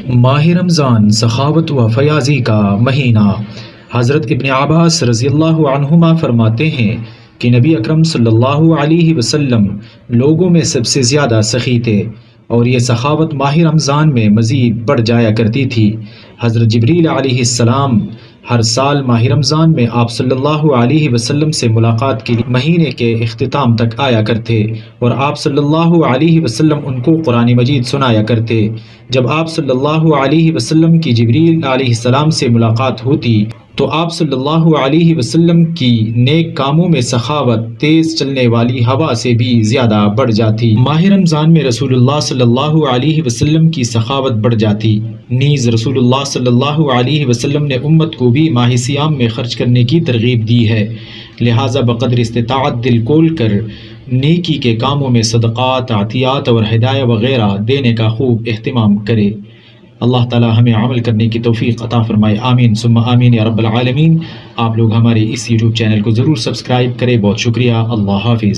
ماہ رمضان سخاوت و فیاضی کا مہینہ۔ حضرت ابن عباس رضی اللہ عنہما فرماتے ہیں کہ نبی اکرم صلی اللہ علیہ وسلم لوگوں میں سب سے زیادہ سخی تھے، اور یہ سخاوت ماہ رمضان میں مزید بڑھ جایا کرتی تھی۔ حضرت جبریل علیہ السلام ہر سال ماہ رمضان میں آپ صلی اللہ علیہ وسلم سے ملاقات کے لیے مہینے کے اختتام تک آیا کرتے، اور آپ صلی اللہ علیہ وسلم ان کو قرآن مجید سنایا کرتے۔ جب آپ صلی اللہ علیہ وسلم کی جبریل علیہ السلام سے ملاقات ہوتی تو آپ صلی اللہ علیہ وسلم کی نیک کاموں میں سخاوت تیز چلنے والی ہوا سے بھی زیادہ بڑھ جاتی۔ ماہ رمضان میں رسول اللہ صلی اللہ علیہ وسلم کی سخاوت بڑھ جاتی۔ نیز رسول اللہ صلی اللہ علیہ وسلم نے امت کو بھی ماہ سیام میں خرچ کرنے کی ترغیب دی ہے، لہٰذا بقدر استطاعت دل کھول کر نیکی کے کاموں میں صدقات، عطیات اور ہدایہ وغیرہ دینے کا خوب اہتمام کرے۔ اللہ تعالی ہمیں عمل کرنے کی توفیق عطا فرمائے، آمین ثم آمین یا رب العالمین۔ آپ لوگ ہمارے اس یوٹیوب چینل کو ضرور سبسکرائب کریں، بہت شکریہ، اللہ حافظ۔